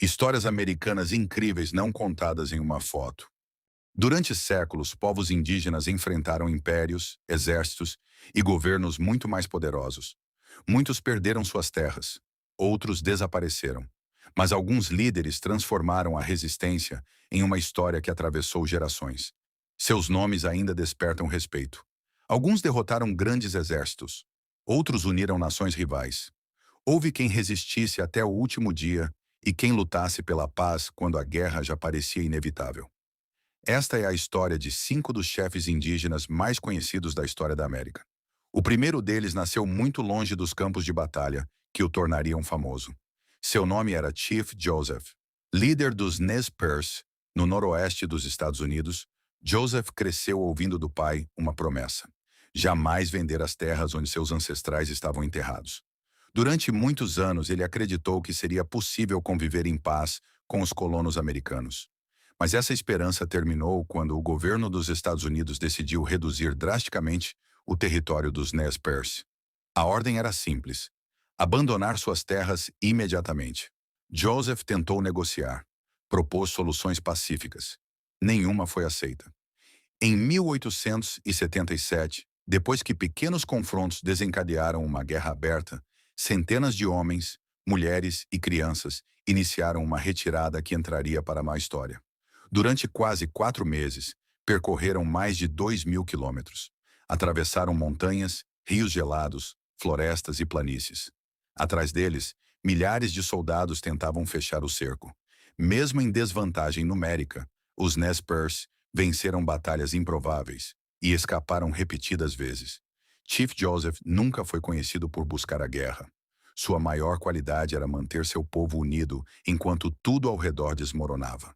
Histórias americanas incríveis não contadas em uma foto. Durante séculos, povos indígenas enfrentaram impérios, exércitos e governos muito mais poderosos. Muitos perderam suas terras, outros desapareceram. Mas alguns líderes transformaram a resistência em uma história que atravessou gerações. Seus nomes ainda despertam respeito. Alguns derrotaram grandes exércitos, outros uniram nações rivais. Houve quem resistisse até o último dia e quem lutasse pela paz quando a guerra já parecia inevitável. Esta é a história de 5 dos chefes indígenas mais conhecidos da história da América. O primeiro deles nasceu muito longe dos campos de batalha, que o tornariam famoso. Seu nome era Chief Joseph. Líder dos Nez Perce, no noroeste dos Estados Unidos, Joseph cresceu ouvindo do pai uma promessa: jamais vender as terras onde seus ancestrais estavam enterrados. Durante muitos anos, ele acreditou que seria possível conviver em paz com os colonos americanos. Mas essa esperança terminou quando o governo dos Estados Unidos decidiu reduzir drasticamente o território dos Nez Perce. A ordem era simples: abandonar suas terras imediatamente. Joseph tentou negociar, propôs soluções pacíficas. Nenhuma foi aceita. Em 1877, depois que pequenos confrontos desencadearam uma guerra aberta, centenas de homens, mulheres e crianças iniciaram uma retirada que entraria para a história. Durante quase 4 meses, percorreram mais de 2.000 quilômetros. Atravessaram montanhas, rios gelados, florestas e planícies. Atrás deles, milhares de soldados tentavam fechar o cerco. Mesmo em desvantagem numérica, os Nez Perce venceram batalhas improváveis e escaparam repetidas vezes. Chief Joseph nunca foi conhecido por buscar a guerra. Sua maior qualidade era manter seu povo unido enquanto tudo ao redor desmoronava.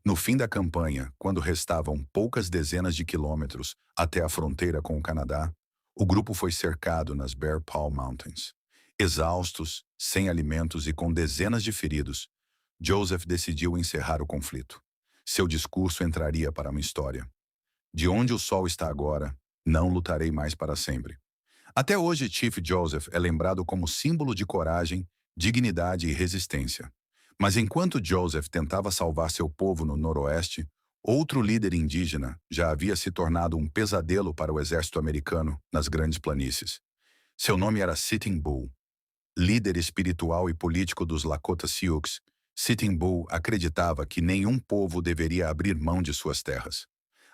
No fim da campanha, quando restavam poucas dezenas de quilômetros até a fronteira com o Canadá, o grupo foi cercado nas Bear Paw Mountains. Exaustos, sem alimentos e com dezenas de feridos, Joseph decidiu encerrar o conflito. Seu discurso entraria para uma história: de onde o sol está agora, não lutarei mais para sempre. Até hoje, Chief Joseph é lembrado como símbolo de coragem, dignidade e resistência. Mas enquanto Joseph tentava salvar seu povo no noroeste, outro líder indígena já havia se tornado um pesadelo para o exército americano nas grandes planícies. Seu nome era Sitting Bull. Líder espiritual e político dos Lakota Sioux, Sitting Bull acreditava que nenhum povo deveria abrir mão de suas terras.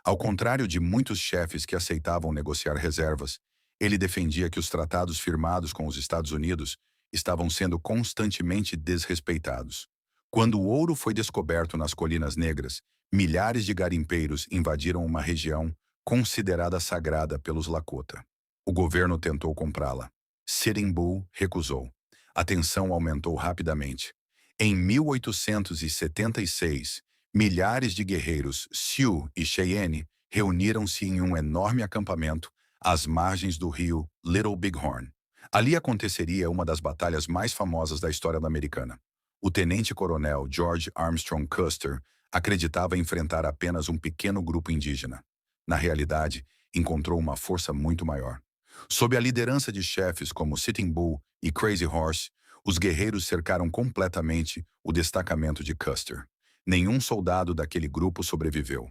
Ao contrário de muitos chefes que aceitavam negociar reservas, ele defendia que os tratados firmados com os Estados Unidos estavam sendo constantemente desrespeitados. Quando o ouro foi descoberto nas Colinas Negras, milhares de garimpeiros invadiram uma região considerada sagrada pelos Lakota. O governo tentou comprá-la. Sitting Bull recusou. A tensão aumentou rapidamente. Em 1876, milhares de guerreiros Sioux e Cheyenne reuniram-se em um enorme acampamento às margens do rio Little Bighorn. Ali aconteceria uma das batalhas mais famosas da história americana. O tenente-coronel George Armstrong Custer acreditava enfrentar apenas um pequeno grupo indígena. Na realidade, encontrou uma força muito maior. Sob a liderança de chefes como Sitting Bull e Crazy Horse, os guerreiros cercaram completamente o destacamento de Custer. Nenhum soldado daquele grupo sobreviveu.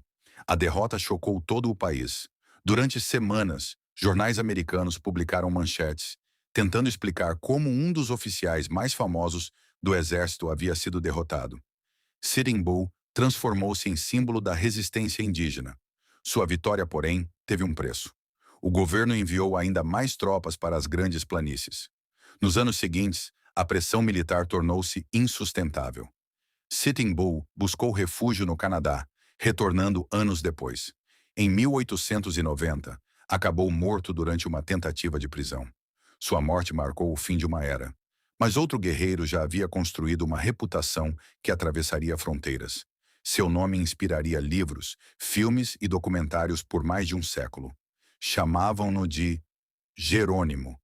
A derrota chocou todo o país. Durante semanas, jornais americanos publicaram manchetes, tentando explicar como um dos oficiais mais famosos do exército havia sido derrotado. Sitting Bull transformou-se em símbolo da resistência indígena. Sua vitória, porém, teve um preço. O governo enviou ainda mais tropas para as grandes planícies. Nos anos seguintes, a pressão militar tornou-se insustentável. Sitting Bull buscou refúgio no Canadá, retornando anos depois. Em 1890, acabou morto durante uma tentativa de prisão. Sua morte marcou o fim de uma era. Mas outro guerreiro já havia construído uma reputação que atravessaria fronteiras. Seu nome inspiraria livros, filmes e documentários por mais de um século. Chamavam-no de Jerônimo.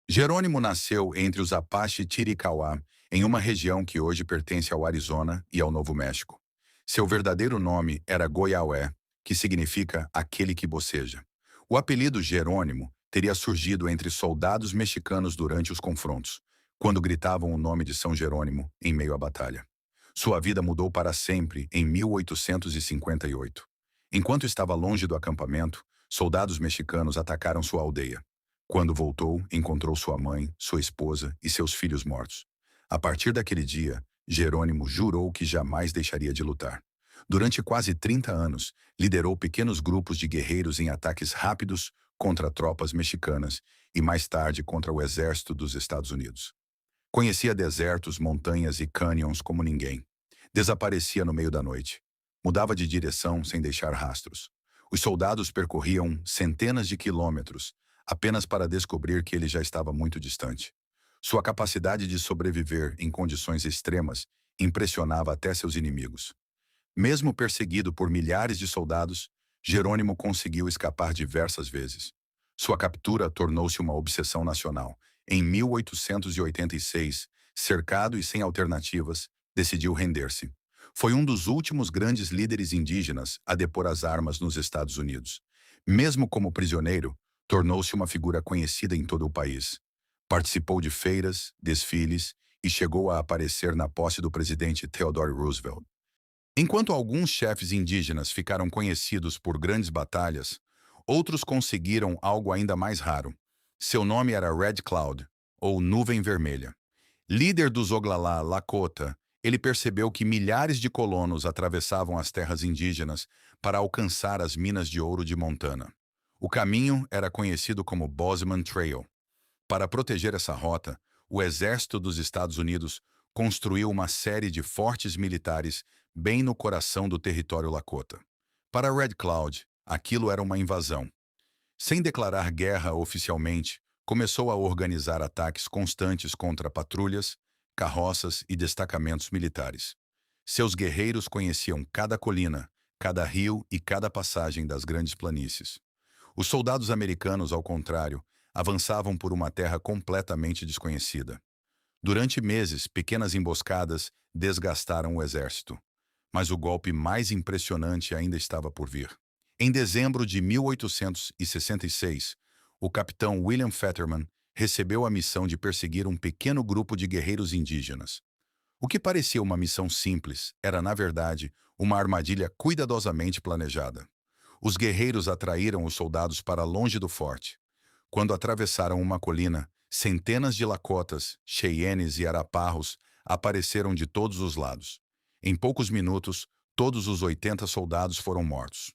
Jerônimo nasceu entre os Apache Chiricahua, em uma região que hoje pertence ao Arizona e ao Novo México. Seu verdadeiro nome era Goiaué, que significa aquele que boceja. O apelido Jerônimo teria surgido entre soldados mexicanos durante os confrontos, quando gritavam o nome de São Jerônimo em meio à batalha. Sua vida mudou para sempre em 1858. Enquanto estava longe do acampamento, soldados mexicanos atacaram sua aldeia. Quando voltou, encontrou sua mãe, sua esposa e seus filhos mortos. A partir daquele dia, Jerônimo jurou que jamais deixaria de lutar. Durante quase 30 anos, liderou pequenos grupos de guerreiros em ataques rápidos contra tropas mexicanas e mais tarde contra o exército dos Estados Unidos. Conhecia desertos, montanhas e cânions como ninguém. Desaparecia no meio da noite. Mudava de direção sem deixar rastros. Os soldados percorriam centenas de quilômetros apenas para descobrir que ele já estava muito distante. Sua capacidade de sobreviver em condições extremas impressionava até seus inimigos. Mesmo perseguido por milhares de soldados, Jerônimo conseguiu escapar diversas vezes. Sua captura tornou-se uma obsessão nacional. Em 1886, cercado e sem alternativas, decidiu render-se. Foi um dos últimos grandes líderes indígenas a depor as armas nos Estados Unidos. Mesmo como prisioneiro, tornou-se uma figura conhecida em todo o país. Participou de feiras, desfiles e chegou a aparecer na posse do presidente Theodore Roosevelt. Enquanto alguns chefes indígenas ficaram conhecidos por grandes batalhas, outros conseguiram algo ainda mais raro. Seu nome era Red Cloud, ou Nuvem Vermelha. Líder dos Oglala Lakota, ele percebeu que milhares de colonos atravessavam as terras indígenas para alcançar as minas de ouro de Montana. O caminho era conhecido como Bozeman Trail. Para proteger essa rota, o exército dos Estados Unidos construiu uma série de fortes militares bem no coração do território Lakota. Para Red Cloud, aquilo era uma invasão. Sem declarar guerra oficialmente, começou a organizar ataques constantes contra patrulhas, carroças e destacamentos militares. Seus guerreiros conheciam cada colina, cada rio e cada passagem das grandes planícies. Os soldados americanos, ao contrário, avançavam por uma terra completamente desconhecida. Durante meses, pequenas emboscadas desgastaram o exército. Mas o golpe mais impressionante ainda estava por vir. Em dezembro de 1866, o capitão William Fetterman recebeu a missão de perseguir um pequeno grupo de guerreiros indígenas. O que parecia uma missão simples era, na verdade, uma armadilha cuidadosamente planejada. Os guerreiros atraíram os soldados para longe do forte. Quando atravessaram uma colina, centenas de Lakotas, Cheyennes e Araparros apareceram de todos os lados. Em poucos minutos, todos os 80 soldados foram mortos.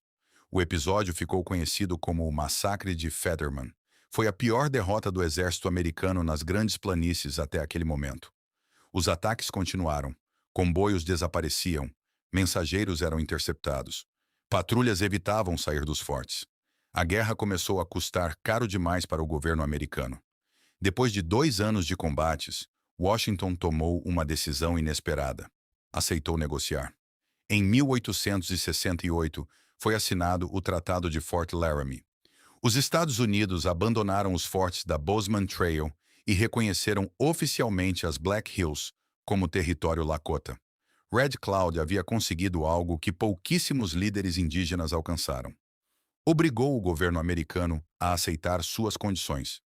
O episódio ficou conhecido como o Massacre de Fetterman. Foi a pior derrota do exército americano nas grandes planícies até aquele momento. Os ataques continuaram. Comboios desapareciam. Mensageiros eram interceptados. Patrulhas evitavam sair dos fortes. A guerra começou a custar caro demais para o governo americano. Depois de 2 anos de combates, Washington tomou uma decisão inesperada. Aceitou negociar. Em 1868, foi assinado o Tratado de Fort Laramie. Os Estados Unidos abandonaram os fortes da Bozeman Trail e reconheceram oficialmente as Black Hills como território Lakota. Red Cloud havia conseguido algo que pouquíssimos líderes indígenas alcançaram. Obrigou o governo americano a aceitar suas condições.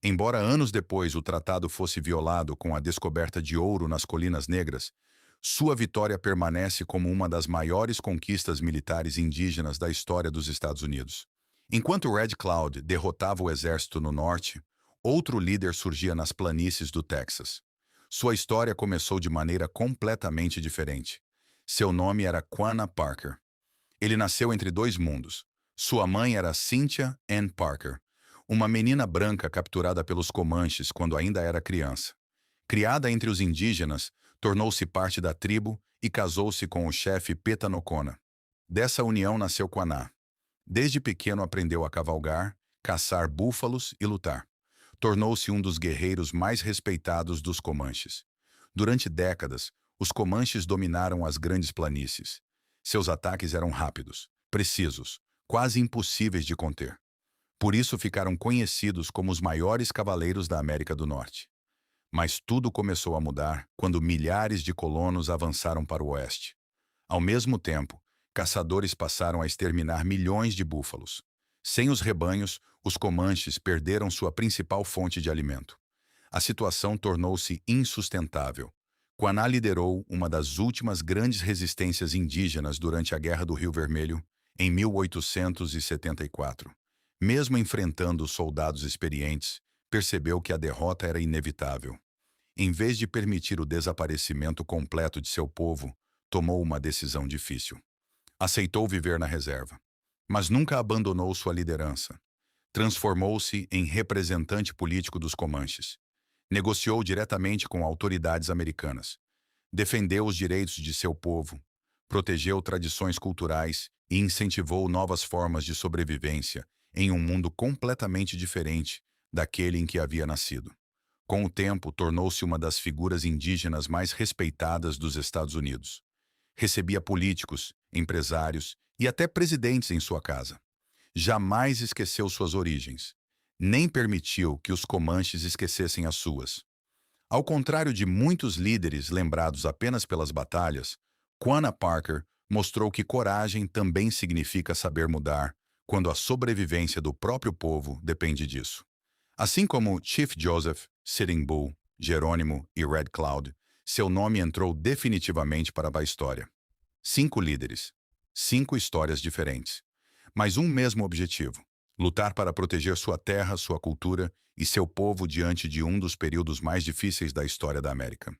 Embora anos depois o tratado fosse violado com a descoberta de ouro nas Colinas Negras, sua vitória permanece como uma das maiores conquistas militares indígenas da história dos Estados Unidos. Enquanto Red Cloud derrotava o exército no norte, outro líder surgia nas planícies do Texas. Sua história começou de maneira completamente diferente. Seu nome era Quanah Parker. Ele nasceu entre 2 mundos. Sua mãe era Cynthia Ann Parker, uma menina branca capturada pelos Comanches quando ainda era criança. Criada entre os indígenas, tornou-se parte da tribo e casou-se com o chefe Petanocona. Dessa união nasceu Quanah. Desde pequeno aprendeu a cavalgar, caçar búfalos e lutar. Tornou-se um dos guerreiros mais respeitados dos Comanches. Durante décadas, os Comanches dominaram as grandes planícies. Seus ataques eram rápidos, precisos, quase impossíveis de conter. Por isso ficaram conhecidos como os maiores cavaleiros da América do Norte. Mas tudo começou a mudar quando milhares de colonos avançaram para o oeste. Ao mesmo tempo, caçadores passaram a exterminar milhões de búfalos. Sem os rebanhos, os Comanches perderam sua principal fonte de alimento. A situação tornou-se insustentável. Quaná liderou uma das últimas grandes resistências indígenas durante a Guerra do Rio Vermelho, em 1874. Mesmo enfrentando soldados experientes, percebeu que a derrota era inevitável. Em vez de permitir o desaparecimento completo de seu povo, tomou uma decisão difícil. Aceitou viver na reserva, mas nunca abandonou sua liderança. Transformou-se em representante político dos Comanches. Negociou diretamente com autoridades americanas. Defendeu os direitos de seu povo. Protegeu tradições culturais e incentivou novas formas de sobrevivência em um mundo completamente diferente daquele em que havia nascido. Com o tempo, tornou-se uma das figuras indígenas mais respeitadas dos Estados Unidos. Recebia políticos, empresários e até presidentes em sua casa. Jamais esqueceu suas origens, nem permitiu que os Comanches esquecessem as suas. Ao contrário de muitos líderes lembrados apenas pelas batalhas, Quanah Parker mostrou que coragem também significa saber mudar, quando a sobrevivência do próprio povo depende disso. Assim como Chief Joseph, Sitting Bull, Jerônimo e Red Cloud, seu nome entrou definitivamente para a história. 5 líderes, 5 histórias diferentes, mas um mesmo objetivo: lutar para proteger sua terra, sua cultura e seu povo diante de um dos períodos mais difíceis da história da América.